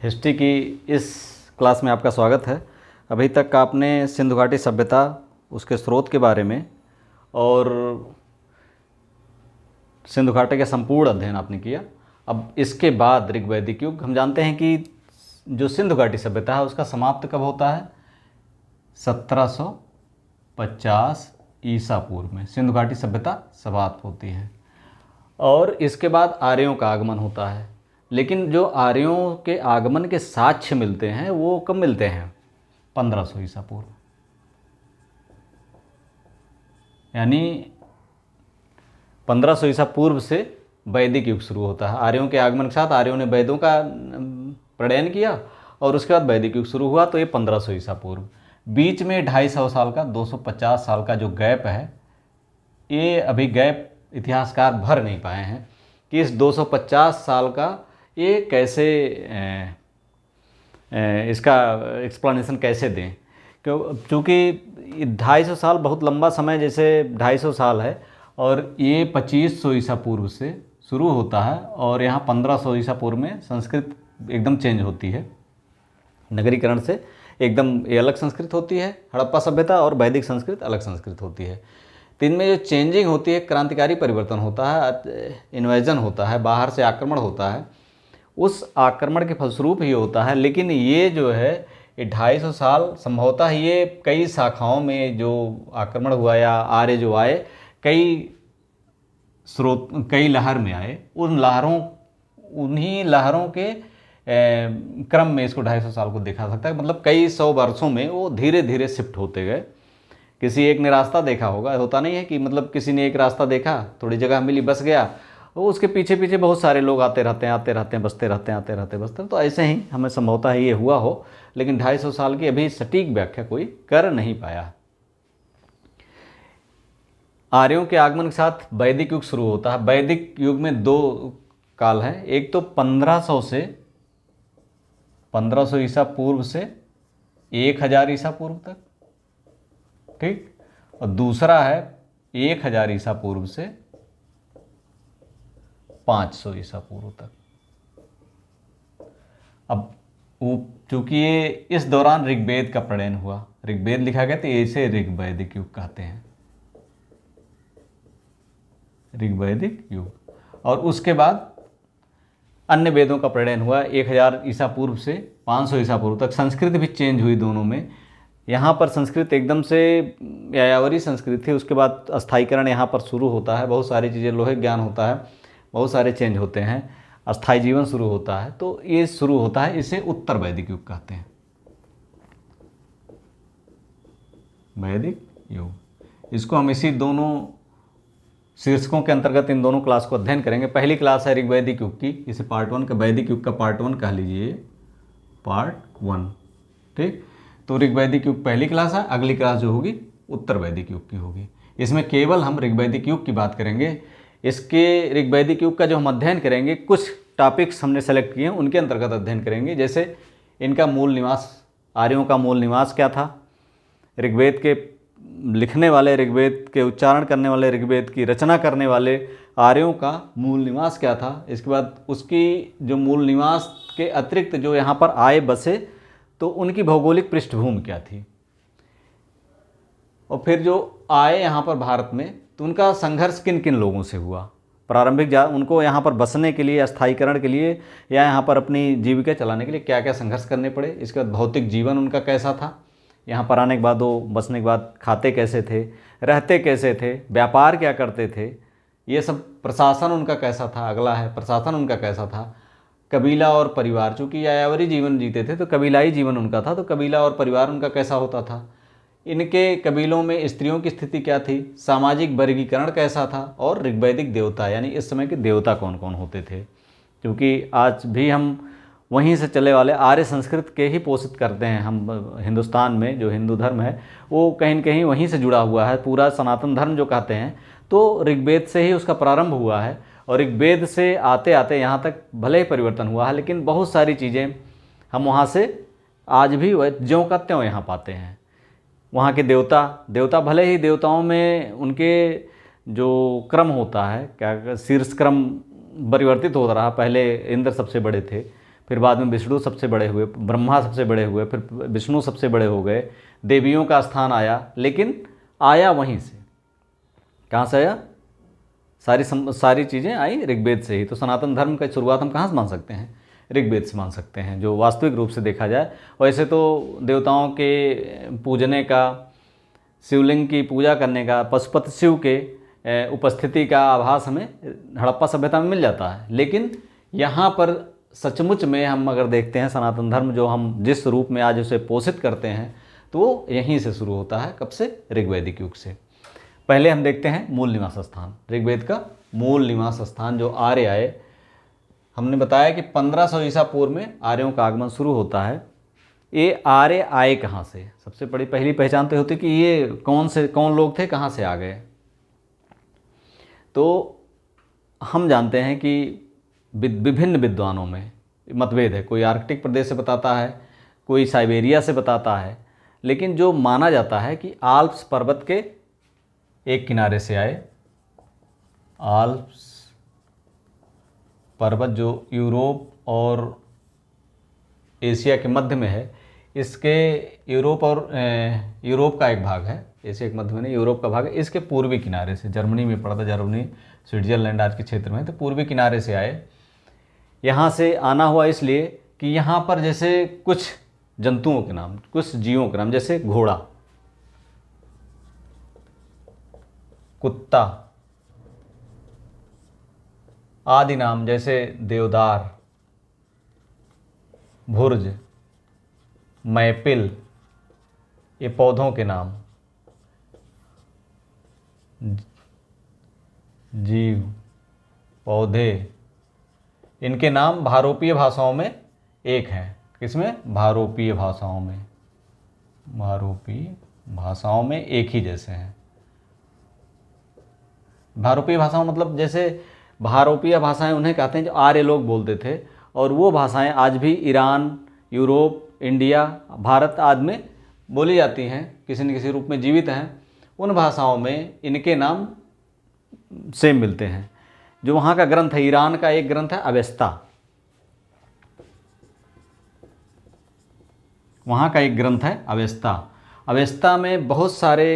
History की इस class में आपका स्वागत है। अभी तक आपने सिंधु घाटी सभ्यता, उसके स्रोत के बारे में और सिंधु घाटी का संपूर्ण अध्ययन आपने किया। अब इसके बाद ऋग्वैदिक युग, हम जानते हैं कि जो सिंधु घाटी सभ्यता है उसका समाप्त कब होता है? 1750 ईसा पूर्व में सिंधु घाटी सभ्यता समाप्त होती है और इसके बाद आर्यों का आगमन होता है। लेकिन जो आर्यों के आगमन के साक्ष्य मिलते हैं वो कब मिलते हैं? 1500 ईसा पूर्व, यानी 1500 ईसा पूर्व से वैदिक युग शुरू होता है। आर्यों के आगमन के साथ आर्यों ने वेदों का प्रणयन किया और उसके बाद वैदिक युग शुरू हुआ, तो ये 1500 ईसा पूर्व। बीच में 250 साल का, 250 साल का जो गैप है, ये अभी गैप इतिहासकार भर नहीं पाए हैं कि इस 250 साल का ये कैसे इसका एक्सप्लेनेशन कैसे दें। क्योंकि 250 साल बहुत लंबा समय, जैसे 250 साल है और ये 2500 ईसा पूर्व से शुरू होता है और यहाँ 1500 ईसा पूर्व में संस्कृत एकदम चेंज होती है। नगरीकरण से एकदम ये अलग संस्कृत होती है, हड़प्पा सभ्यता, और वैदिक संस्कृत अलग संस्कृत होती है। तो इनमें जो चेंजिंग होती है, क्रांतिकारी परिवर्तन होता है, इन्वेजन होता है, बाहर से आक्रमण होता है, उस आक्रमण के फलस्वरूप ही होता है। लेकिन ये जो है ये 250 साल संभवतः ये कई शाखाओं में जो आक्रमण हुआ या आर्य जो आए, कई स्रोत, कई लहर में आए, उन्हीं लहरों के क्रम में इसको 250 साल को देखा सकता है। मतलब कई सौ वर्षों में वो धीरे धीरे शिफ्ट होते गए। किसी एक ने रास्ता देखा होगा, होता नहीं है कि मतलब किसी ने एक रास्ता देखा, थोड़ी जगह मिली, बस गया, वो उसके पीछे पीछे बहुत सारे लोग आते रहते हैं, बसते रहते हैं, आते रहते बसते हैं। तो ऐसे ही हमें संभवतः ये हुआ हो, लेकिन 250 साल की अभी सटीक व्याख्या कोई कर नहीं पाया। आर्यों के आगमन के साथ वैदिक युग शुरू होता है। वैदिक युग में दो काल है, एक तो 1500 ईसा पूर्व से 1000 ईसा पूर्व तक, ठीक, और दूसरा है 1000 ईसा पूर्व से 500 ईसा पूर्व तक। अब चूंकि ये इस दौरान ऋग्वेद का प्रणयन हुआ, ऋग्वेद लिखा गया, तो इसे ऋग्वैदिक युग कहते हैं, ऋग्वैदिक युग। और उसके बाद अन्य वेदों का प्रणयन हुआ 1000 ईसा पूर्व से 500 ईसा पूर्व तक। संस्कृत भी चेंज हुई दोनों में। यहाँ पर संस्कृत एकदम से यायावरी संस्कृत थी, उसके बाद अस्थायीकरण यहाँ पर शुरू होता है, बहुत सारी चीज़ें, लोहे ज्ञान होता है, बहुत सारे चेंज होते हैं, अस्थायी जीवन शुरू होता है, तो ये शुरू होता है, इसे उत्तर वैदिक युग कहते हैं, वैदिक युग। इसको हम इसी दोनों शीर्षकों के अंतर्गत इन दोनों क्लास को अध्ययन करेंगे। पहली क्लास है ऋग्वैदिक युग की, इसे पार्ट 1 का, वैदिक युग का पार्ट 1 कह लीजिए, पार्ट 1, ठीक। तो ऋग्वैदिक युग पहली क्लास है, अगली क्लास जो होगी उत्तर वैदिक युग की होगी। इसमें केवल हम ऋग्वैदिक युग की बात करेंगे। इसके ऋग्वैदिक युग का जो हम अध्ययन करेंगे, कुछ टॉपिक्स हमने सेलेक्ट किए हैं, उनके अंतर्गत अध्ययन करेंगे। जैसे इनका मूल निवास, आर्यों का मूल निवास क्या था, ऋग्वेद के लिखने वाले, ऋग्वेद के उच्चारण करने वाले, ऋग्वेद की रचना करने वाले आर्यों का मूल निवास क्या था। इसके बाद उसकी जो मूल निवास के अतिरिक्त जो यहाँ पर आए बसे, तो उनकी भौगोलिक पृष्ठभूमि क्या थी, और फिर जो आए यहाँ पर भारत में, तो उनका संघर्ष किन किन लोगों से हुआ। प्रारंभिक उनको यहाँ पर बसने के लिए, अस्थायीकरण के लिए, या यहाँ पर अपनी जीविका चलाने के लिए क्या क्या संघर्ष करने पड़े। इसके बाद भौतिक जीवन उनका कैसा था, यहाँ पर आने के बाद, वो बसने के बाद खाते कैसे थे, रहते कैसे थे, व्यापार क्या करते थे, ये सब। प्रशासन उनका कैसा था, अगला है प्रशासन उनका कैसा था। कबीला और परिवार, चूँकि यायावरी जीवन जीते थे तो कबीलाई जीवन उनका था, तो कबीला और परिवार उनका कैसा होता था। इनके कबीलों में स्त्रियों की स्थिति क्या थी, सामाजिक वर्गीकरण कैसा था, और ऋग्वैदिक देवता, यानी इस समय के देवता कौन कौन होते थे। क्योंकि आज भी हम वहीं से चले वाले आर्य संस्कृत के ही पोषित करते हैं। हम हिंदुस्तान में जो हिंदू धर्म है वो कहीं न कहीं वहीं से जुड़ा हुआ है। पूरा सनातन धर्म जो कहते हैं, तो ऋग्वेद से ही उसका प्रारंभ हुआ है, और ऋग्वेद से आते आते यहाँ तक भले ही परिवर्तन हुआ है, लेकिन बहुत सारी चीज़ें हम वहाँ से आज भी ज्यों का त्यों यहाँ पाते हैं। वहाँ के देवता भले ही देवताओं में उनके जो क्रम होता है, क्या शीर्ष क्रम परिवर्तित हो रहा। पहले इंद्र सबसे बड़े थे, फिर बाद में विष्णु सबसे बड़े हुए, ब्रह्मा सबसे बड़े हुए, फिर विष्णु सबसे बड़े हो गए, देवियों का स्थान आया, लेकिन आया वहीं से। कहाँ से आया? सारी चीज़ें आई ऋग्वेद से ही। तो सनातन धर्म का शुरुआत हम कहाँ से मान सकते हैं? ऋग्वेद से मान सकते हैं, जो वास्तविक रूप से देखा जाए। वैसे तो देवताओं के पूजने का, शिवलिंग की पूजा करने का, पशुपति शिव के उपस्थिति का आभास हमें हड़प्पा सभ्यता में मिल जाता है, लेकिन यहाँ पर सचमुच में हम अगर देखते हैं सनातन धर्म जो हम जिस रूप में आज उसे पोषित करते हैं, तो वो यहीं से शुरू होता है। कब से? ऋग्वैदिक युग से। पहले हम देखते हैं मूल निवास स्थान, ऋग्वेद का मूल निवास स्थान जो आर्य आए। हमने बताया कि 1500 ईसा पूर्व में आर्यों का आगमन शुरू होता है। ये आर्य आए कहाँ से? सबसे बड़ी पहली पहचान तो होती कि ये कौन लोग थे, कहाँ से आ गए। तो हम जानते हैं कि विभिन्न विद्वानों में मतभेद है। कोई आर्कटिक प्रदेश से बताता है, कोई साइबेरिया से बताता है, लेकिन जो माना जाता है कि आल्प्स पर्वत के एक किनारे से आए। आल्प्स पर्वत जो यूरोप और एशिया के मध्य में है, इसके यूरोप का एक भाग है, एशिया के मध्य में नहीं, यूरोप का भाग है, इसके पूर्वी किनारे से, जर्मनी में पड़ता, जर्मनी स्विट्जरलैंड आज के क्षेत्र में, तो पूर्वी किनारे से आए। यहाँ से आना हुआ इसलिए कि यहाँ पर जैसे कुछ जंतुओं के नाम, कुछ जीवों के नाम, जैसे घोड़ा, कुत्ता आदि नाम, जैसे देवदार, भुर्ज, मैपिल, ये पौधों के नाम, जीव, पौधे, इनके नाम भारोपीय भाषाओं में एक हैं। किसमें? भारोपीय भाषाओं में। भारोपीय भाषाओं में एक ही जैसे हैं। भारोपीय भाषाओं मतलब जैसे भारोपीय भाषाएं उन्हें कहते हैं जो आर्य लोग बोलते थे, और वो भाषाएं आज भी ईरान, यूरोप, इंडिया, भारत आदि में बोली जाती हैं, किसी न किसी रूप में जीवित हैं। उन भाषाओं में इनके नाम सेम मिलते हैं। जो वहाँ का ग्रंथ है, ईरान का एक ग्रंथ है अवेस्ता, वहाँ का एक ग्रंथ है अवेस्ता। अवेस्ता में बहुत सारे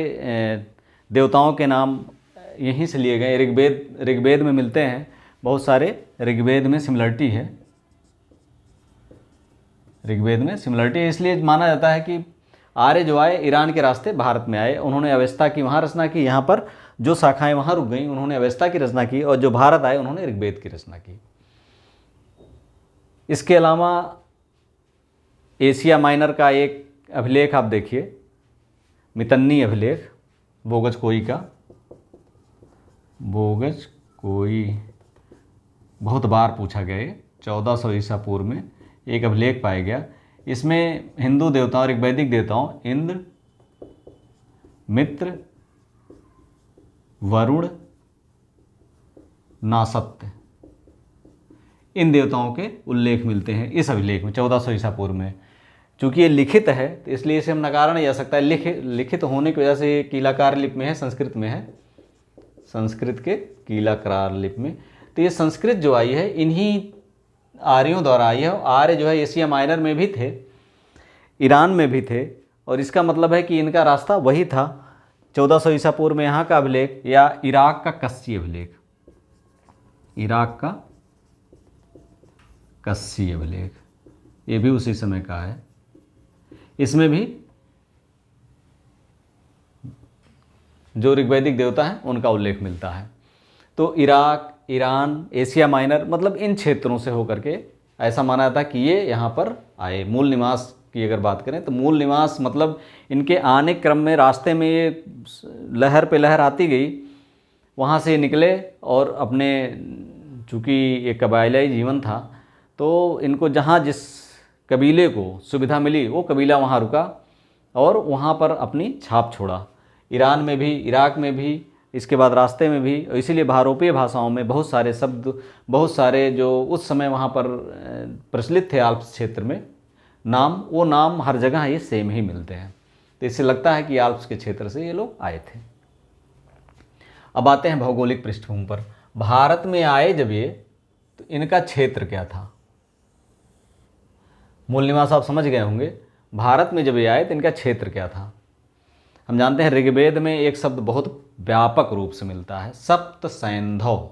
देवताओं के नाम यहीं से लिए गए। ऋग्वेद में मिलते हैं बहुत सारे। ऋग्वेद में सिमिलरिटी है, ऋग्वेद में सिमिलरिटी है, इसलिए माना जाता है कि आर्य जो आए ईरान के रास्ते भारत में आए, उन्होंने अवेस्ता की वहाँ रचना की, यहाँ पर जो शाखाएं वहाँ रुक गई उन्होंने अवेस्ता की रचना की, और जो भारत आए उन्होंने ऋग्वेद की रचना की। इसके अलावा एशिया माइनर का एक अभिलेख आप देखिए, मितन्नी अभिलेख, बोगज कोई का, बोगज कोई, बहुत बार पूछा गया है, 1400 ईसा पूर्व में एक अभिलेख पाया गया। इसमें हिंदू देवताओं, ऋग्वैदिक देवताओं, इंद्र, मित्र, वरुण, नासत्य, इन देवताओं के उल्लेख मिलते हैं इस अभिलेख में 1400 ईसा पूर्व में। चूँकि ये लिखित है तो इसलिए इसे हम नकारा नहीं जा सकता है। लिखित होने की वजह से ये कीलाकार लिपि में है, संस्कृत में है, संस्कृत के कीलाकार लिपि में। तो ये संस्कृत जो आई है इन्हीं आर्यों द्वारा आई है। आर्य जो है एशिया माइनर में भी थे, ईरान में भी थे, और इसका मतलब है कि इनका रास्ता वही था। 1400 ईसा पूर्व में यहाँ का अभिलेख, या इराक का कस्सी अभिलेख, इराक का कस्सी अभिलेख, ये भी उसी समय का है। इसमें भी जो ऋग्वैदिक देवता हैं उनका उल्लेख मिलता है। तो इराक, ईरान, एशिया माइनर, मतलब इन क्षेत्रों से होकर के ऐसा माना जाता कि ये यहाँ पर आए। मूल निवास की अगर बात करें तो मूल निवास मतलब इनके आने क्रम में रास्ते में ये लहर पे लहर आती गई, वहाँ से निकले और अपने, चूँकि ये कबायली जीवन था तो इनको जहाँ जिस कबीले को सुविधा मिली वो कबीला वहाँ रुका और वहाँ पर अपनी छाप छोड़ा। ईरान में भी, इराक में भी, इसके बाद रास्ते में भी। इसीलिए भारोपीय भाषाओं में बहुत सारे शब्द, बहुत सारे जो उस समय वहाँ पर प्रचलित थे आल्प्स क्षेत्र में नाम, वो नाम हर जगह ये सेम ही मिलते हैं। तो इससे लगता है कि आल्प्स के क्षेत्र से ये लोग आए थे। अब आते हैं भौगोलिक पृष्ठभूमि पर। भारत में आए जब ये, तो इनका क्षेत्र क्या था? मूल निवास आप समझ गए होंगे। भारत में जब ये आए तो इनका क्षेत्र क्या था। हम जानते हैं ऋग्वेद में एक शब्द बहुत व्यापक रूप से मिलता है, सप्त सैंधव।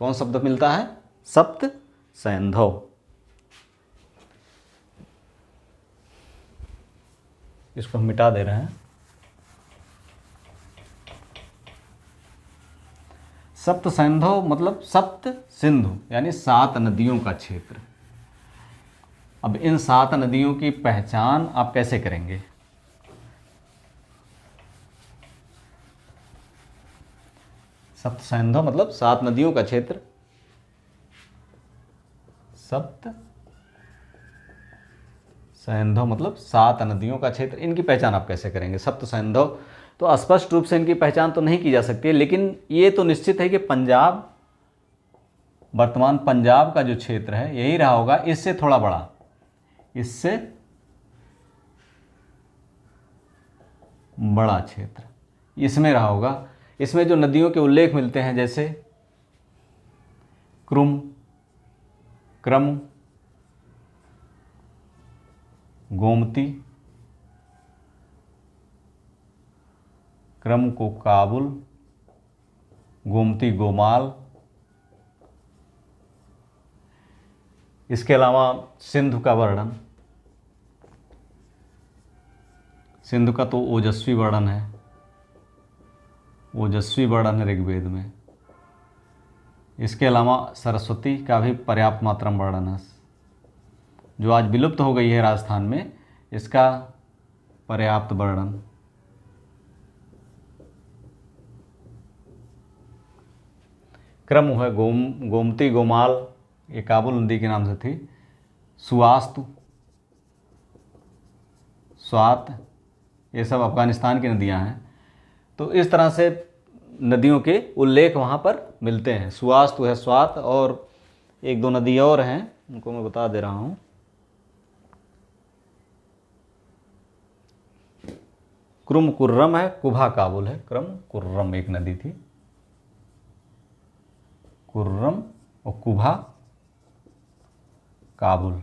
कौन शब्द मिलता है? सप्त सैंधव। इसको हम मिटा दे रहे हैं। सप्त सैंधव मतलब सप्त सिंधु यानी 7 नदियों का क्षेत्र। अब इन 7 नदियों की पहचान आप कैसे करेंगे? सप्त सैंधव मतलब 7 नदियों का क्षेत्र। सप्त सैंधव मतलब 7 नदियों का क्षेत्र। इनकी पहचान आप कैसे करेंगे? सप्त सैंधव तो स्पष्ट रूप से इनकी पहचान तो नहीं की जा सकती, लेकिन ये तो निश्चित है कि पंजाब, वर्तमान पंजाब का जो क्षेत्र है यही रहा होगा, इससे थोड़ा बड़ा, इससे बड़ा क्षेत्र इसमें रहा होगा। इसमें जो नदियों के उल्लेख मिलते हैं जैसे क्रुम, क्रम, गोमती, क्रम को काबुल, गोमती गोमाल, इसके अलावा सिंधु का वर्णन, सिंधु का तो ओजस्वी वर्णन है, ओजस्वी वर्णन है ऋग्वेद में। इसके अलावा सरस्वती का भी पर्याप्त मात्रा में वर्णन है, जो आज विलुप्त हो गई है राजस्थान में, इसका पर्याप्त वर्णन। क्रम है गोमती गोमाल, ये काबुल नदी के नाम से थी। सुवास्तु, स्वात, ये सब अफगानिस्तान की नदियां हैं। तो इस तरह से नदियों के उल्लेख वहाँ पर मिलते हैं। सुवास्तु है, स्वात, और एक दो नदी और हैं, उनको मैं बता दे रहा हूँ। क्रम कुर्रम है, कुभा काबुल है। क्रम कुर्रम एक नदी थी, कुर्रम और कुभा काबुल।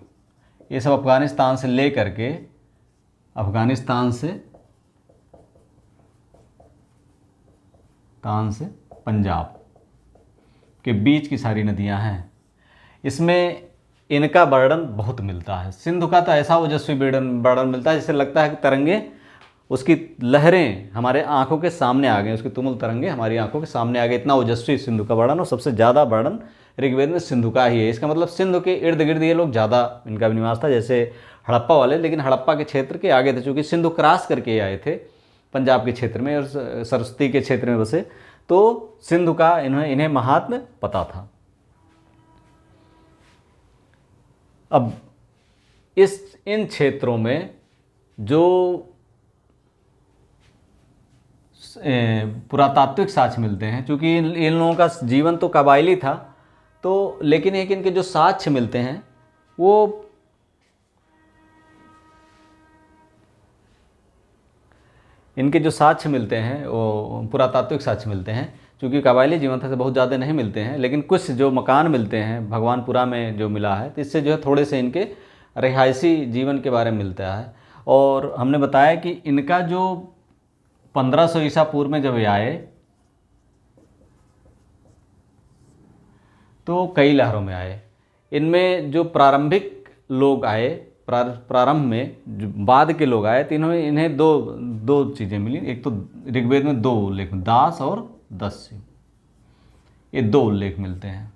ये सब अफगानिस्तान से लेकर के, अफगानिस्तान से पंजाब के बीच की सारी नदियां हैं। इसमें इनका वर्णन बहुत मिलता है। सिंधु का तो ऐसा ओजस्वी वर्णन मिलता है जिससे लगता है कि तरंगे, उसकी लहरें हमारे आंखों के सामने आ गए, उसकी तुमुल तरंगे हमारी आंखों के सामने आ गए, इतना ओजस्वी सिंधु का वर्णन। और सबसे ज़्यादा वर्णन ऋग्वेद में सिंधु का ही है। इसका मतलब सिंधु के इर्द गिर्द ये लोग ज़्यादा, इनका भी निवास था, जैसे हड़प्पा वाले, लेकिन हड़प्पा के क्षेत्र के आगे थे, चूँकि सिंधु क्रॉस करके आए थे पंजाब के क्षेत्र में और सरस्वती के क्षेत्र में बसे, तो सिंधु का इन्हें महात्म्य पता था। अब इन क्षेत्रों में जो पुरातात्विक साक्ष्य मिलते हैं, क्योंकि इन लोगों का जीवन तो कबायली था, तो लेकिन एक इनके जो साक्ष्य मिलते हैं वो पुरातात्विक साक्ष्य मिलते हैं, क्योंकि कबायली जीवन था से बहुत ज़्यादा नहीं मिलते हैं, लेकिन कुछ जो मकान मिलते हैं भगवानपुरा में जो मिला है, तो इससे जो है थोड़े से इनके रिहायशी जीवन के बारे में मिलता है। और हमने बताया कि इनका जो 1500 ईसा पूर्व में जब ये आए तो कई लहरों में आए। इनमें जो प्रारंभिक लोग आए, प्रारंभ में जो बाद के लोग आए, तो इन्हें दो चीज़ें मिली। एक तो ऋग्वेद में 2 उल्लेख, दास और दस्यु, ये 2 उल्लेख मिलते हैं।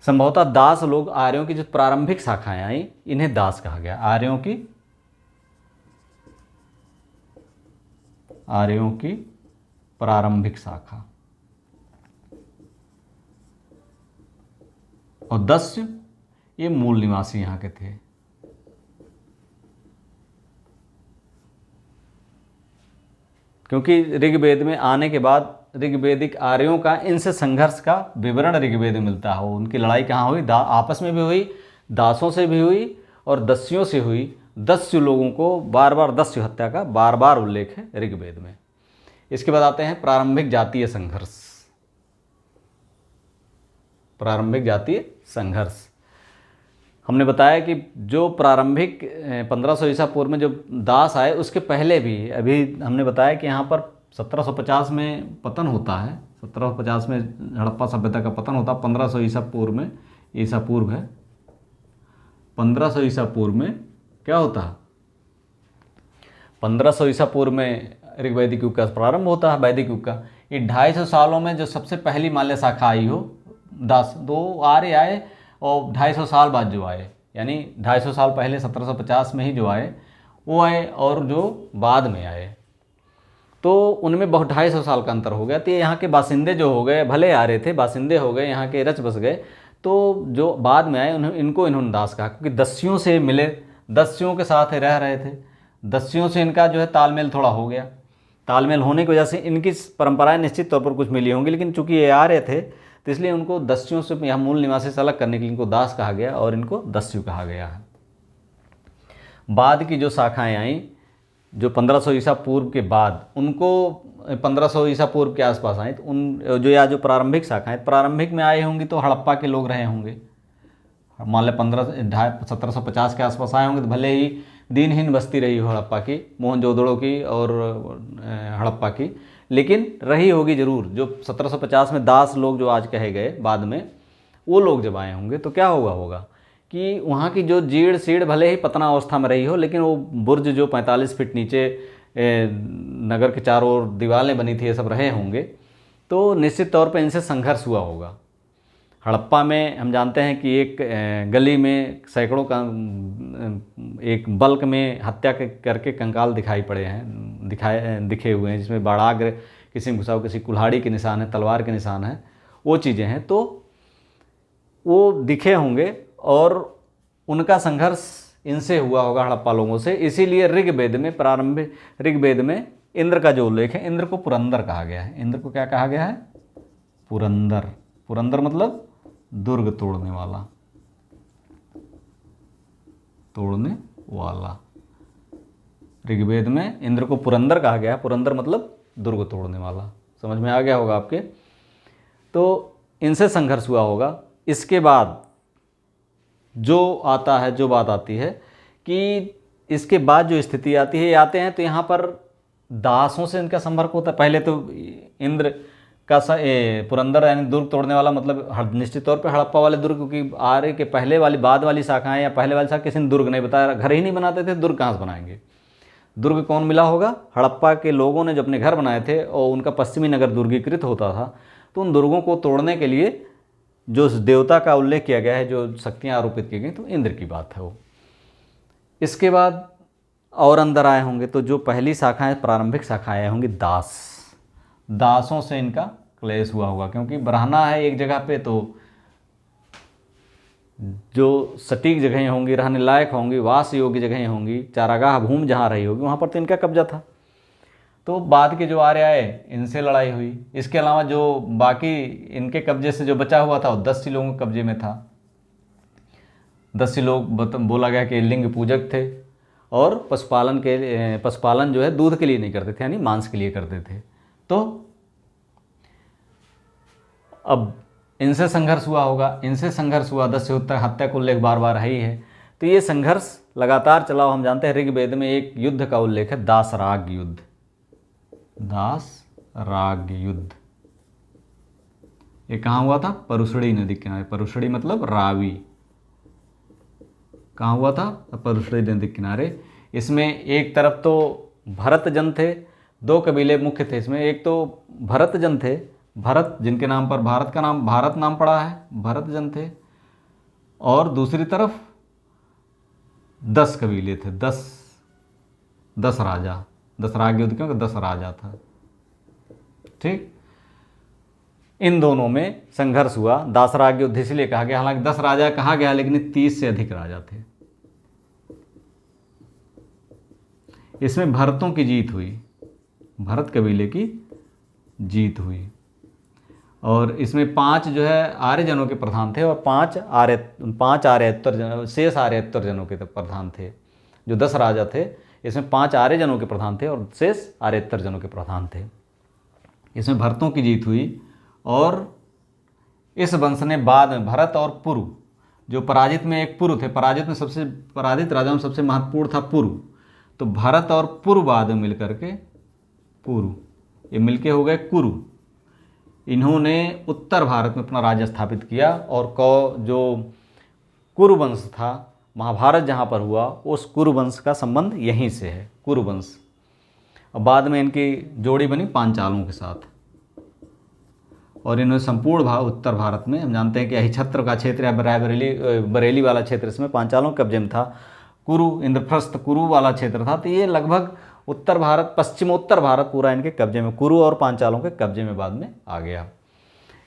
संभवतः दास लोग, आर्यों की जो प्रारंभिक शाखाएं आई, इन्हें दास कहा गया। आर्यों की प्रारंभिक शाखा। और दस्यु ये मूल निवासी यहाँ के थे। क्योंकि ऋग्वेद में आने के बाद ऋग्वेदिक आर्यों का इनसे संघर्ष का विवरण ऋग्वेद में मिलता है। उनकी लड़ाई कहाँ हुई? आपस में भी हुई, दासों से भी हुई और दस्युओं से हुई। दस्यु लोगों को बार बार, दस्यु हत्या का बार बार उल्लेख है ऋग्वेद में। इसके बाद आते हैं प्रारंभिक जातीय संघर्ष। प्रारंभिक जातीय संघर्ष हमने बताया कि जो प्रारंभिक 1500 ईसा पूर्व में जो दास आए उसके पहले भी, अभी हमने बताया कि यहाँ पर 1750 में पतन होता है, 1750 में हड़प्पा सभ्यता का पतन होता है। 1500 ईसा पूर्व में, ईसा पूर्व है, 1500 ईसा पूर्व में क्या होता है, 1500 ईसा पूर्व में ऋग्वैदिक युग का प्रारंभ होता है, वैदिक युग का। ये 250 सालों में जो सबसे पहली माल्य शाखा आई हो, दास दो आर्य आए और 250 साल बाद जो आए, यानी 250 साल पहले 1750 में ही जो आए वो आए, और जो बाद में आए तो उनमें बहुत 250 साल का अंतर हो गया। तो ये यहाँ के बासिंदे जो हो गए, भले आ रहे थे, बासिंदे हो गए, यहाँ के रच बस गए। तो जो बाद में आए इन्होंने दास कहा, क्योंकि दस्युओं से मिले, दस्युओं के साथ रह रहे थे, दस्युओं से इनका जो है तालमेल थोड़ा हो गया। तालमेल होने की वजह से इनकी परंपराएं निश्चित तौर पर कुछ मिली होंगी, लेकिन चूंकि ये आ रहे थे तो इसलिए उनको दस्युओं से, यहाँ मूल निवासी से अलग करने के लिए इनको दास कहा गया और इनको दस्यु कहा गया है। बाद की जो शाखाएं आई जो 1500 ईसा पूर्व के बाद, उनको 1500 ईसा पूर्व के आसपास आई, तो उन जो या जो प्रारंभिक शाखाएं, प्रारंभिक में आए होंगे तो हड़प्पा के लोग रहे होंगे। मान लें 1750 के आसपास आए होंगे, तो भले ही दिनहीन बस्ती रही हो हड़प्पा की, मोहनजोदड़ो की और हड़प्पा की, लेकिन रही होगी ज़रूर। जो 1750 में दास लोग जो आज कहे गए बाद में, वो लोग जब आए होंगे तो क्या होगा कि वहाँ की जो जीड़ सीड़ भले ही पतनावस्था में रही हो, लेकिन वो बुर्ज जो 45 फीट नीचे नगर के चारों ओर दीवारें बनी थी, ये सब रहे होंगे। तो निश्चित तौर पर इनसे संघर्ष हुआ होगा। हड़प्पा में हम जानते हैं कि एक गली में सैकड़ों का एक बल्क में हत्या करके कंकाल दिखाई पड़े हैं, दिखे हुए हैं, जिसमें बाड़ाग्र किसी में घुसा हुआ, किसी कुल्हाड़ी के निशान है, तलवार के निशान है, वो चीज़ें हैं। तो वो दिखे होंगे और उनका संघर्ष इनसे हुआ होगा, हड़प्पा लोगों से। इसीलिए ऋग्वेद में, प्रारंभिक ऋग्वेद में इंद्र का जो उल्लेख है, इंद्र को पुरंदर कहा गया है। इंद्र को क्या कहा गया है? पुरंदर। पुरंदर मतलब दुर्ग तोड़ने वाला, तोड़ने वाला। ऋग्वेद में इंद्र को पुरंदर कहा गया है। पुरंदर मतलब दुर्ग तोड़ने वाला। समझ में आ गया होगा आपके। तो इनसे संघर्ष हुआ होगा। इसके बाद जो आता है, जो बात आती है कि इसके बाद जो स्थिति आती है, आते हैं तो यहाँ पर दासों से इनका संपर्क होता है। पहले तो इंद्र का पुरंदर यानी दुर्ग तोड़ने वाला, मतलब निश्चित तौर पे हड़प्पा वाले दुर्ग, क्योंकि आर्य के पहले वाली, बाद वाली शाखाएं या पहले वाली शाखा किसी ने दुर्ग नहीं बताया, घर ही नहीं बनाते थे, दुर्ग कहाँ से बनाएंगे? दुर्ग कौन मिला होगा? हड़प्पा के लोगों ने जो अपने घर बनाए थे और उनका पश्चिमी नगर दुर्गीकृत होता था, तो उन दुर्गों को तोड़ने के लिए जो देवता का उल्लेख किया गया है, जो शक्तियाँ आरोपित की गई, तो इंद्र की बात है वो। इसके बाद और अंदर आए होंगे तो जो पहली शाखाएं, प्रारंभिक शाखाएं होंगी दास। दासों से इनका क्लेश हुआ होगा, क्योंकि बरहना है एक जगह पे, तो जो सटीक जगहें होंगी, रहने लायक होंगी, वास योग्य जगहें होंगी, चारागाह भूमि जहाँ रही होगी, वहाँ पर तो इनका कब्जा था। तो बाद के जो आर्य आए, इनसे लड़ाई हुई। इसके अलावा जो बाकी इनके कब्जे से जो बचा हुआ था, वो 10 लोगों के कब्जे में था। 10 लोग बोला गया कि लिंग पूजक थे और पशुपालन जो है दूध के लिए नहीं करते थे, यानी मांस के लिए करते थे। तो अब इनसे संघर्ष हुआ होगा। इनसे संघर्ष हुआ, 10 तक हत्या को उल्लेख बार बार है ही है। तो ये संघर्ष लगातार चला। हम जानते हैं ऋग्वेद में एक युद्ध का उल्लेख है, दासराग युद्ध। दासराग युद्ध ये कहाँ हुआ था? परुशड़ी नदी के किनारे। परुशड़ी मतलब रावी। कहाँ हुआ था? परुशड़ी नदी के किनारे। इसमें एक तरफ तो भरत जन थे, 2 कबीले मुख्य थे इसमें। एक तो भरत जन थे, भरत जिनके नाम पर भारत का नाम, भारत नाम पड़ा है, भरत जन थे। और दूसरी तरफ 10 कबीले थे, 10 राजा। दसराग युद्ध क्योंकि 10 राजा था। ठीक, इन दोनों में संघर्ष हुआ। दासराग युद्ध इसलिए कहा गया, हालांकि 10 राजा कहा गया, लेकिन 30 से अधिक राजा थे। इसमें भरतों की जीत हुई, भरत कबीले की जीत हुई। और इसमें 5 जो है आर्यजनों के प्रधान थे और 5 आर्येतर जन, शेष आर्येतर जनों के प्रधान थे। जो 10 राजा थे, इसमें 5 आर्यजनों के प्रधान थे और शेष आर्येतर जनों के प्रधान थे। इसमें भरतों की जीत हुई और इस वंश ने बाद में, भरत और पुरु जो पराजित में एक पुरु थे, पराजित राजाओं में सबसे महत्वपूर्ण था पुरु। तो भरत और पुरु बाद में मिलकर के पुरु, ये मिलके हो गए कुरु। इन्होंने उत्तर भारत में अपना राज्य स्थापित किया और जो कुरु वंश था, महाभारत जहाँ पर हुआ उस कुरु वंश का संबंध यहीं से है, कुरु वंश। और बाद में इनकी जोड़ी बनी पांचालों के साथ, और इन्होंने संपूर्ण उत्तर भारत में, हम जानते हैं कि अहिछत्र का क्षेत्र या बरेली वाला क्षेत्र इसमें पांचालों के कब्जे में था। कुरु, इंद्रप्रस्थ कुरु वाला क्षेत्र था। तो ये लगभग उत्तर भारत, पश्चिमोत्तर भारत पूरा इनके कब्जे में, कुरु और पांचालों के कब्जे में बाद में आ गया।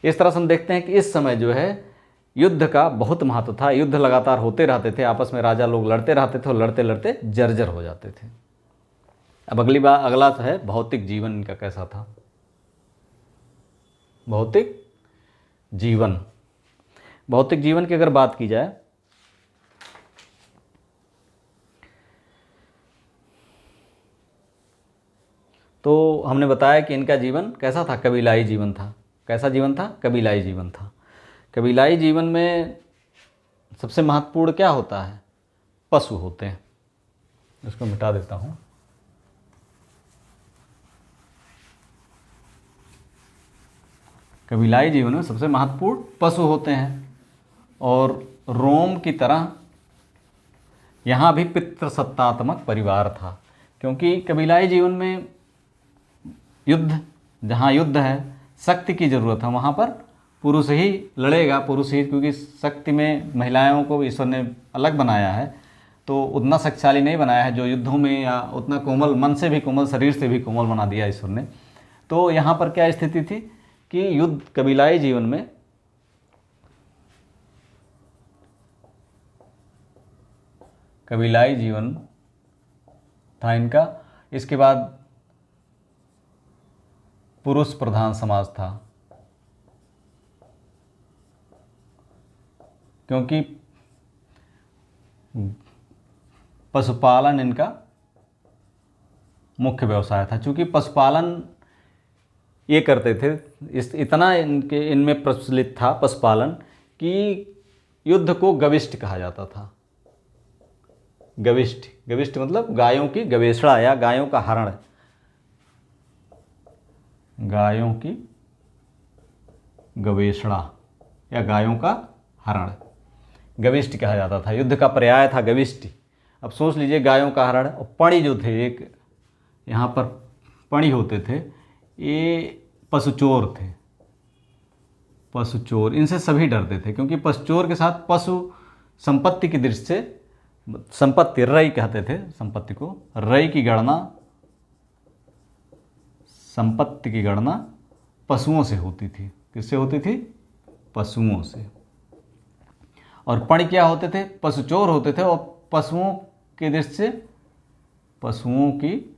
इस तरह से हम देखते हैं कि इस समय जो है युद्ध का बहुत महत्व था। युद्ध लगातार होते रहते थे, आपस में राजा लोग लड़ते रहते थे और लड़ते लड़ते जर्जर हो जाते थे। अब अगला तो है भौतिक जीवन इनका कैसा था। भौतिक जीवन की अगर बात की जाए तो हमने बताया कि इनका जीवन कैसा था, कबीलाई जीवन था। कैसा जीवन था? कबीलाई जीवन था। कबीलाई जीवन में सबसे महत्वपूर्ण क्या होता है? पशु होते हैं। इसको मिटा देता हूँ। कबीलाई जीवन में सबसे महत्वपूर्ण पशु होते हैं, और रोम की तरह यहाँ भी पितृसत्तात्मक परिवार था, क्योंकि कबीलाई जीवन में जहाँ युद्ध है, शक्ति की ज़रूरत है, वहाँ पर पुरुष ही लड़ेगा, पुरुष ही, क्योंकि शक्ति में महिलाओं को ईश्वर ने अलग बनाया है, तो उतना शक्तिशाली नहीं बनाया है जो युद्धों में, या उतना कोमल, मन से भी कोमल, शरीर से भी कोमल बना दिया ईश्वर ने। तो यहाँ पर क्या स्थिति थी कि युद्ध, कबीलाई जीवन में कबीलाई जीवन था इनका। इसके बाद पुरुष प्रधान समाज था, क्योंकि पशुपालन इनका मुख्य व्यवसाय था। चूँकि पशुपालन ये करते थे, इतना इनमें प्रचलित था पशुपालन कि युद्ध को गविष्ट कहा जाता था। गविष्ट मतलब गायों की गवेषणा या गायों का हरण, गायों की गवेषणा या गायों का हरण गविष्ट कहा जाता था। युद्ध का पर्याय था गविष्ट। अब सोच लीजिए, गायों का हरण। और पणी जो थे, एक यहाँ पर पणी होते थे, ये पशुचोर थे। पशुचोर, इनसे सभी डरते थे, क्योंकि पशुचोर के साथ पशु संपत्ति की दृष्टि से, संपत्ति रई कहते थे संपत्ति को, रई की गणना, संपत्ति की गणना पशुओं से होती थी। किससे होती थी? पशुओं से। और पणी क्या होते थे? पशुचोर होते थे, और पशुओं की दृष्टि से, पशुओं की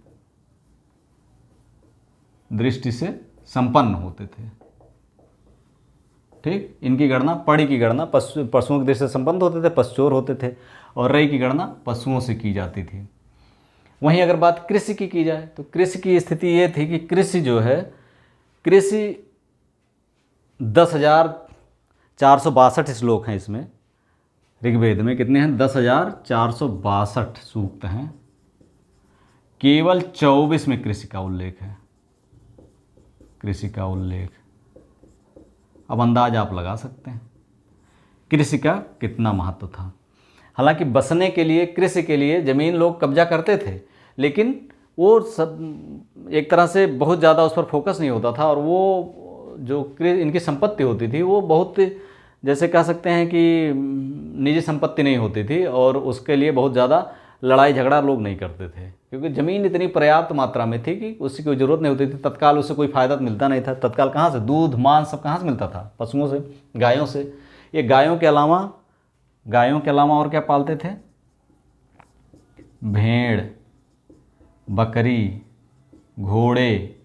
दृष्टि से संपन्न होते थे। ठीक, इनकी गणना, पणी की गणना पशुओं की दृष्टि से संपन्न होते थे, पशुचोर होते थे, और रई की गणना पशुओं से की जाती थी। वहीं अगर बात कृषि की जाए तो कृषि की स्थिति ये थी कि कृषि जो है, कृषि 10,462 श्लोक हैं इसमें। ऋग्वेद में कितने हैं? 10,462 सूक्त हैं। केवल 24 में कृषि का उल्लेख है। कृषि का उल्लेख, अब अंदाज आप लगा सकते हैं कृषि का कितना महत्व था। हालांकि बसने के लिए, कृषि के लिए ज़मीन लोग कब्जा करते थे, लेकिन वो सब एक तरह से बहुत ज़्यादा उस पर फोकस नहीं होता था, और वो जो इनकी संपत्ति होती थी वो बहुत, जैसे कह सकते हैं कि निजी संपत्ति नहीं होती थी, और उसके लिए बहुत ज़्यादा लड़ाई झगड़ा लोग नहीं करते थे, क्योंकि ज़मीन इतनी पर्याप्त मात्रा में थी कि उसकी कोई ज़रूरत नहीं होती थी। तत्काल उससे कोई फ़ायदा मिलता नहीं था। तत्काल कहाँ से? दूध, मांस सब कहाँ से मिलता था? पशुओं से, गायों से। ये गायों के अलावा और क्या पालते थे? भेड़, बकरी, घोड़े,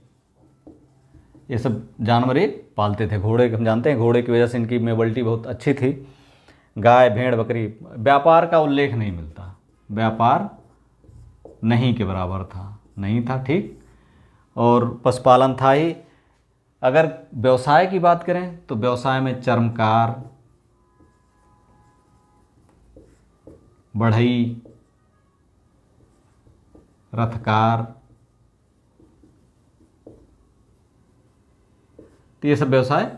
ये सब जानवर ये पालते थे। घोड़े हम जानते हैं, घोड़े की वजह से इनकी मोबिलिटी बहुत अच्छी थी। गाय, भेड़, बकरी। व्यापार का उल्लेख नहीं मिलता, व्यापार नहीं के बराबर था, नहीं था। ठीक, और पशुपालन था ही। अगर व्यवसाय की बात करें तो व्यवसाय में चर्मकार, बढ़ई, रथकार, तो ये सब व्यवसाय,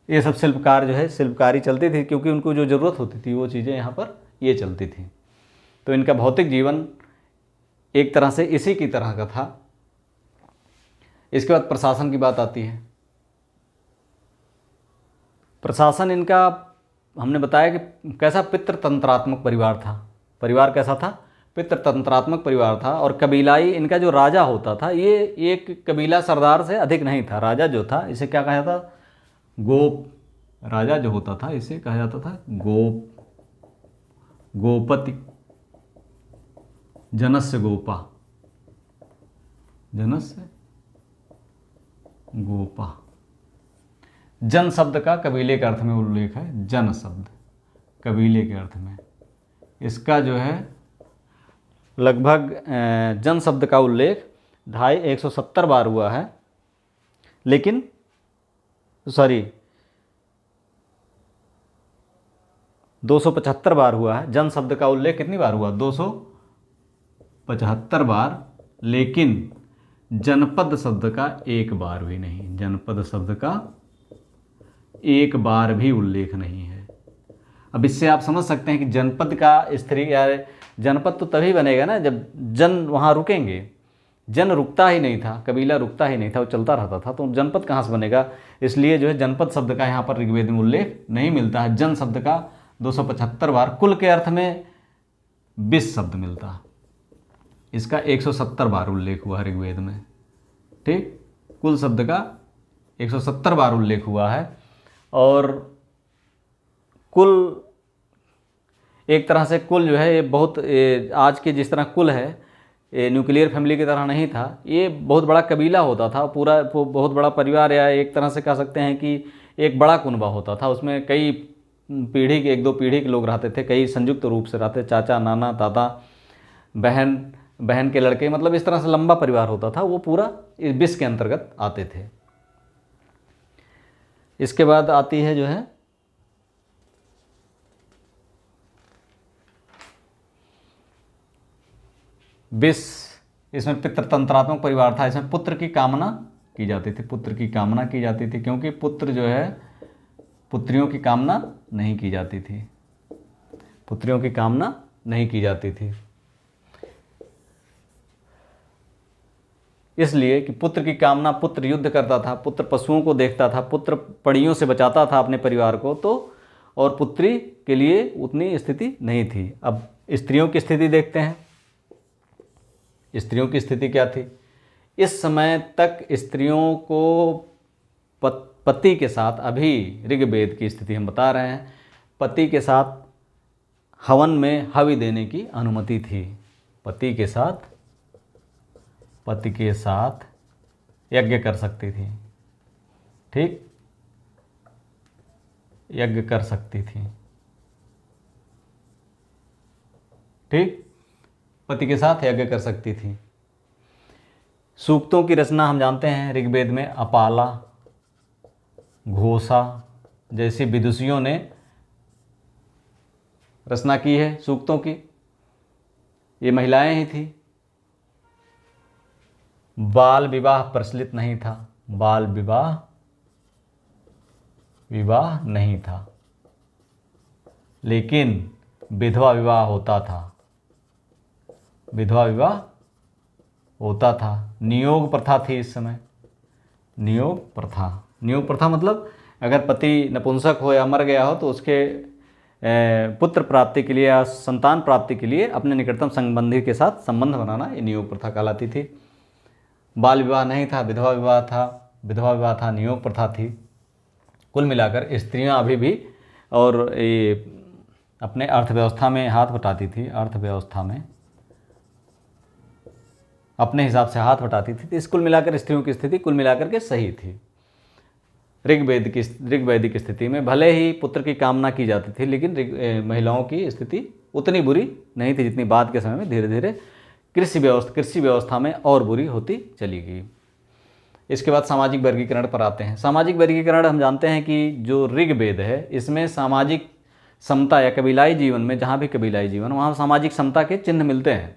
ये सब शिल्पकार जो है शिल्पकारी चलती थी, क्योंकि उनको जो ज़रूरत होती थी वो चीज़ें यहाँ पर ये चलती थी। तो इनका भौतिक जीवन एक तरह से इसी की तरह का था। इसके बाद प्रशासन की बात आती है। प्रशासन इनका हमने बताया कि कैसा पितृतंत्रात्मक परिवार था। परिवार कैसा था? पितृतंत्रात्मक परिवार था। और कबीलाई इनका जो राजा होता था, ये एक कबीला सरदार से अधिक नहीं था। राजा जो था इसे क्या कहा जाता? गोप। राजा जो होता था इसे कहा जाता था गोप, गोपति, जनस्य गोपा, जनस्य गोपा। जन शब्द का कबीले के अर्थ में उल्लेख है। जन शब्द कबीले के अर्थ में, इसका जो है लगभग जन शब्द का उल्लेख 170 बार हुआ है, लेकिन सॉरी 275 बार हुआ है। जन शब्द का उल्लेख कितनी बार हुआ? 275 बार, लेकिन जनपद शब्द का एक बार भी नहीं। जनपद शब्द का एक बार भी उल्लेख नहीं है। अब इससे आप समझ सकते हैं कि जनपद का स्त्री या जनपद तो तभी बनेगा ना जब जन वहाँ रुकेंगे। जन रुकता ही नहीं था, कबीला रुकता ही नहीं था, वो चलता रहता था, तो जनपद कहाँ से बनेगा? इसलिए जो है जनपद शब्द का यहाँ पर ऋग्वेद में उल्लेख नहीं मिलता है। जन शब्द का 275 बार, कुल के अर्थ में 20 शब्द मिलता है, इसका 170 बार उल्लेख हुआ है ऋग्वेद में। ठीक, कुल शब्द का 170 बार उल्लेख हुआ है। और कुल एक तरह से कुल जो है ये बहुत आज के जिस तरह कुल है, ये न्यूक्लियर फैमिली की तरह नहीं था। ये बहुत बड़ा कबीला होता था, पूरा बहुत बड़ा परिवार, या एक तरह से कह सकते हैं कि एक बड़ा कुनबा होता था। उसमें कई पीढ़ी के, 1-2 पीढ़ी के लोग रहते थे, कई संयुक्त रूप से रहते, चाचा, नाना, दादा, बहन, बहन के लड़के, मतलब इस तरह से लंबा परिवार होता था। वो पूरा इस 20 के अंतर्गत आते थे। इसके बाद आती है जो है विष। इसमें पितृतंत्रात्मक परिवार था। इसमें पुत्र की कामना की जाती थी, पुत्र की कामना की जाती थी, क्योंकि पुत्र जो है, पुत्रियों की कामना नहीं की जाती थी, पुत्रियों की कामना नहीं की जाती थी। इसलिए कि पुत्र की कामना, पुत्र युद्ध करता था, पुत्र पशुओं को देखता था, पुत्र पड़ियों से बचाता था अपने परिवार को, तो और पुत्री के लिए उतनी स्थिति नहीं थी। अब स्त्रियों की स्थिति देखते हैं। स्त्रियों की स्थिति क्या थी? इस समय तक स्त्रियों को पति के साथ, अभी ऋग्वेद की स्थिति हम बता रहे हैं, पति के साथ हवन में हवि देने की अनुमति थी। पति के साथ यज्ञ कर सकती थी। ठीक, यज्ञ कर सकती थी। ठीक, पति के साथ यज्ञ कर सकती थी। सूक्तों की रचना हम जानते हैं ऋग्वेद में अपाला, घोषा जैसी विदुषियों ने रचना की है सूक्तों की। ये महिलाएं ही थी। बाल विवाह प्रचलित नहीं था, बाल विवाह नहीं था, लेकिन विधवा विवाह होता था, विधवा विवाह होता था। नियोग प्रथा थी इस समय, नियोग प्रथा मतलब अगर पति नपुंसक हो या मर गया हो तो उसके पुत्र प्राप्ति के लिए या संतान प्राप्ति के लिए अपने निकटतम संबंधी के साथ संबंध बनाना, ये नियोग प्रथा कहलाती थी। बाल विवाह नहीं था, विधवा विवाह था, नियोग प्रथा थी। कुल मिलाकर स्त्रियां अभी भी और ये अपने अर्थव्यवस्था में हाथ बटाती थी, अर्थव्यवस्था में अपने हिसाब से हाथ बटाती थी। तो इस कुल मिलाकर स्त्रियों की स्थिति कुल मिलाकर के सही थी। ऋग्वैदिक स्थिति में भले ही पुत्र की कामना की जाती थी, लेकिन महिलाओं की स्थिति उतनी बुरी नहीं थी जितनी बाद के समय में धीरे धीरे कृषि व्यवस्था में और बुरी होती चली गई। इसके बाद सामाजिक वर्गीकरण पर आते हैं। सामाजिक वर्गीकरण हम जानते हैं कि जो ऋग्वेद है इसमें सामाजिक समता या कबीलाई जीवन में, जहाँ भी कबीलाई जीवन, वहाँ सामाजिक समता के चिन्ह मिलते हैं।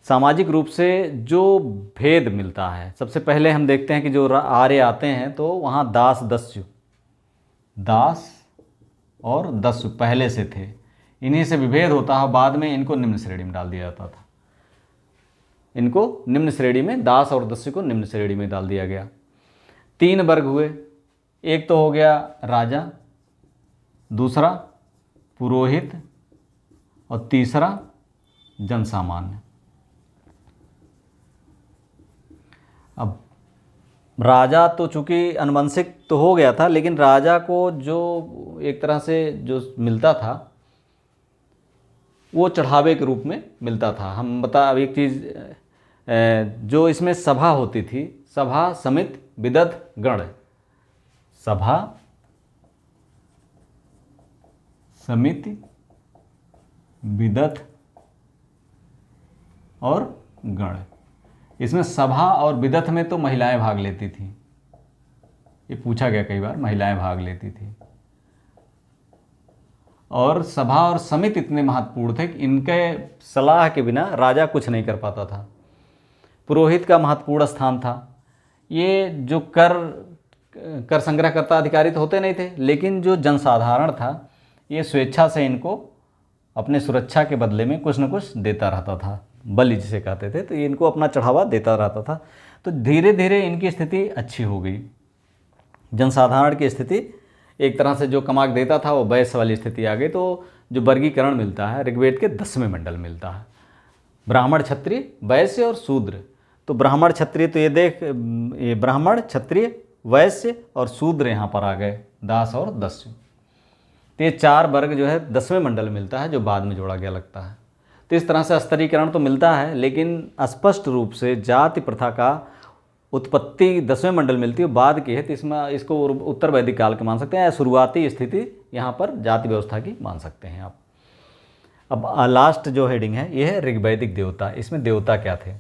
सामाजिक रूप से जो भेद मिलता है, सबसे पहले हम देखते हैं कि जो आर्य आते हैं तो वहाँ दास दस्यु, दास और दस्यु पहले से थे, इन्हीं से विभेद होता है, बाद में इनको निम्न श्रेणी में डाल दिया जाता था। इनको निम्न श्रेणी में, दास और दस्यु को निम्न श्रेणी में डाल दिया गया। 3 वर्ग हुए, एक तो हो गया राजा, दूसरा पुरोहित और तीसरा जनसामान्य। अब राजा तो चूंकि अनुवंशिक तो हो गया था, लेकिन राजा को जो एक तरह से जो मिलता था वो चढ़ावे के रूप में मिलता था। हम बता, अब एक चीज़ जो इसमें सभा होती थी, सभा समिति विदत गण, सभा समिति विदत और गण। इसमें सभा और विदत में तो महिलाएं भाग लेती थी, ये पूछा गया कई बार, महिलाएं भाग लेती थी। और सभा और समिति इतने महत्वपूर्ण थे कि इनके सलाह के बिना राजा कुछ नहीं कर पाता था। पुरोहित का महत्वपूर्ण स्थान था। ये जो कर संग्रह करता अधिकारी तो होते नहीं थे, लेकिन जो जनसाधारण था ये स्वेच्छा से इनको अपने सुरक्षा के बदले में कुछ न कुछ देता रहता था, बलि जिसे कहते थे, तो ये इनको अपना चढ़ावा देता रहता था। तो धीरे धीरे इनकी स्थिति अच्छी हो गई। जनसाधारण की स्थिति एक तरह से जो कमाक देता था वो वैश्य वाली स्थिति आ गई। तो जो वर्गीकरण मिलता है ऋग्वेद के 10वें मंडल मिलता है, ब्राह्मण क्षत्रिय वैश्य और शूद्र। तो ब्राह्मण क्षत्रिय, तो ये ब्राह्मण क्षत्रिय वैश्य और शूद्र यहाँ पर आ गए, दास और दस्यु। तो ये 4 वर्ग जो है 10वें मंडल मिलता है, जो बाद में जोड़ा गया लगता है। तो इस तरह से स्तरीकरण तो मिलता है, लेकिन स्पष्ट रूप से जाति प्रथा का उत्पत्ति 10वें मंडल मिलती है, बाद की है। तो इसमें इसको उत्तर वैदिक काल के मान सकते हैं, या शुरुआती स्थिति यहाँ पर जाति व्यवस्था की मान सकते हैं आप। अब लास्ट जो हेडिंग है ये है ऋग्वैदिक देवता। इसमें देवता क्या थे?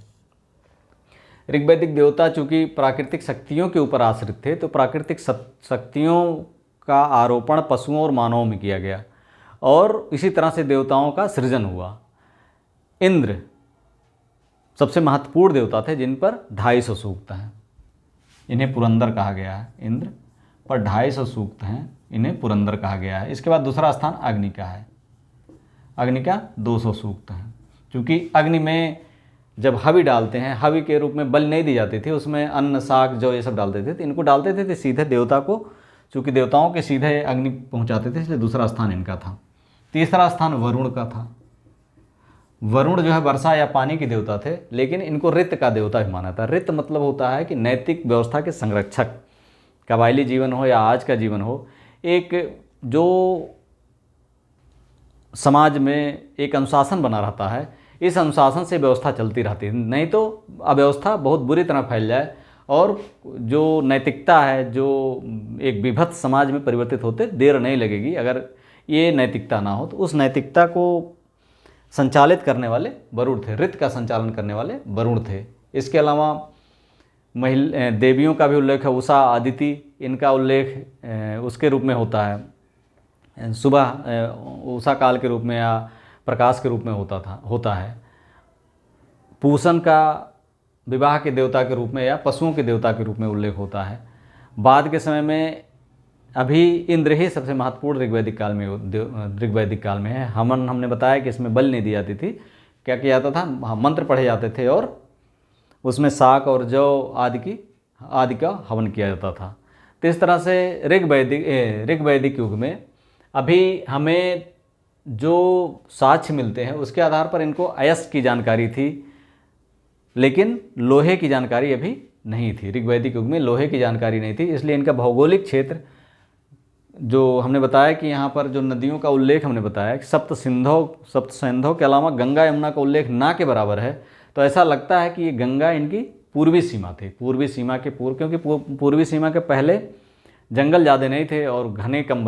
ऋग्वैदिक देवता चूँकि प्राकृतिक शक्तियों के ऊपर आश्रित थे, तो प्राकृतिक शक्तियों का आरोपण पशुओं और मानवों में किया गया, और इसी तरह से देवताओं का सृजन हुआ। इंद्र सबसे महत्वपूर्ण देवता थे, जिन पर 250 सूक्त हैं, इन्हें पुरंदर कहा गया है। इंद्र पर 250 सूक्त हैं, इन्हें पुरंदर कहा गया है। इसके बाद दूसरा स्थान अग्नि का है, अग्नि का 200 सूक्त हैं। क्योंकि अग्नि में जब हवि डालते हैं, हवि के रूप में बलि नहीं दी जाती थी, उसमें अन्न साग जो ये सब डालते थे, तो इनको डालते थे सीधे देवता को, चूँकि देवताओं के सीधे अग्नि पहुँचाते थे, इसलिए दूसरा स्थान इनका था। तीसरा स्थान वरुण का था। वरुण जो है वर्षा या पानी के देवता थे, लेकिन इनको ऋत का देवता भी माना था। ऋत मतलब होता है कि नैतिक व्यवस्था के संरक्षक। कबायली जीवन हो या आज का जीवन हो, एक जो समाज में एक अनुशासन बना रहता है, इस अनुशासन से व्यवस्था चलती रहती है। नहीं तो अव्यवस्था बहुत बुरी तरह फैल जाए और जो नैतिकता है, जो एक विभत्स समाज में परिवर्तित होते देर नहीं लगेगी। अगर ये नैतिकता ना हो, तो उस नैतिकता को संचालित करने वाले वरुण थे, ऋत का संचालन करने वाले वरुण थे। इसके अलावा देवियों का भी उल्लेख है, उषा, अदिति, इनका उल्लेख उसके रूप में होता है, सुबह उषा काल के रूप में या प्रकाश के रूप में होता है। पूषण का विवाह के देवता के रूप में या पशुओं के देवता के रूप में उल्लेख होता है। बाद के समय में अभी इंद्र ही सबसे महत्वपूर्ण ऋग्वैदिक काल में है। हमने बताया कि इसमें बलि नहीं दी जाती थी। क्या किया जाता था? मंत्र पढ़े जाते थे और उसमें शाक और जौ आदि का हवन किया जाता था। तो इस तरह से ऋग्वैदिक युग में अभी हमें जो साक्ष्य मिलते हैं उसके आधार पर इनको अयस्क की जानकारी थी, लेकिन लोहे की जानकारी अभी नहीं थी। ऋग्वैदिक युग में लोहे की जानकारी नहीं थी, इसलिए इनका भौगोलिक क्षेत्र जो हमने बताया कि यहाँ पर जो नदियों का उल्लेख हमने बताया कि सप्त सिंधों के अलावा गंगा यमुना का उल्लेख ना के बराबर है, तो ऐसा लगता है कि ये गंगा इनकी पूर्वी सीमा थी। पूर्वी सीमा के क्योंकि पूर्वी सीमा के पहले जंगल ज़्यादा नहीं थे और घने कम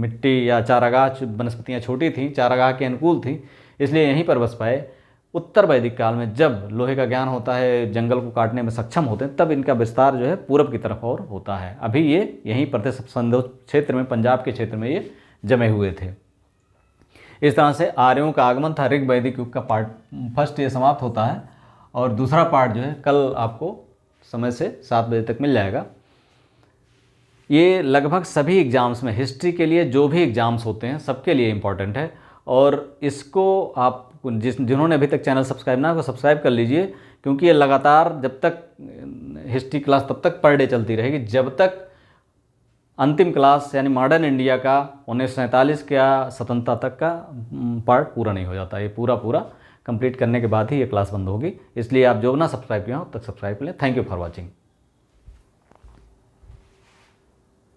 मिट्टी या चारागाह वनस्पतियाँ छोटी थीं, चारागाह के अनुकूल थी, इसलिए यहीं पर बस पाए। उत्तर वैदिक काल में जब लोहे का ज्ञान होता है, जंगल को काटने में सक्षम होते हैं, तब इनका विस्तार जो है पूरब की तरफ और होता है। अभी ये यहीं प्रदेश संदोष क्षेत्र में, पंजाब के क्षेत्र में ये जमे हुए थे। इस तरह से आर्यों का आगमन था। ऋग वैदिक युग का पार्ट फर्स्ट ये समाप्त होता है और दूसरा पार्ट जो है कल आपको समय से 7 बजे तक मिल जाएगा। ये लगभग सभी एग्ज़ाम्स में, हिस्ट्री के लिए जो भी एग्ज़ाम्स होते हैं सबके लिए इम्पॉर्टेंट है। और इसको आप जिन्होंने अभी तक चैनल सब्सक्राइब ना को सब्सक्राइब कर लीजिए, क्योंकि ये लगातार जब तक हिस्ट्री क्लास तब तक पर डे चलती रहेगी जब तक अंतिम क्लास यानी मॉडर्न इंडिया का 1947 का स्वतंत्रता तक का पार्ट पूरा नहीं हो जाता। ये पूरा कंप्लीट करने के बाद ही ये क्लास बंद होगी। इसलिए आप जो ना सब्सक्राइब किया हो तक सब्सक्राइब कर लें। Thank you for watching.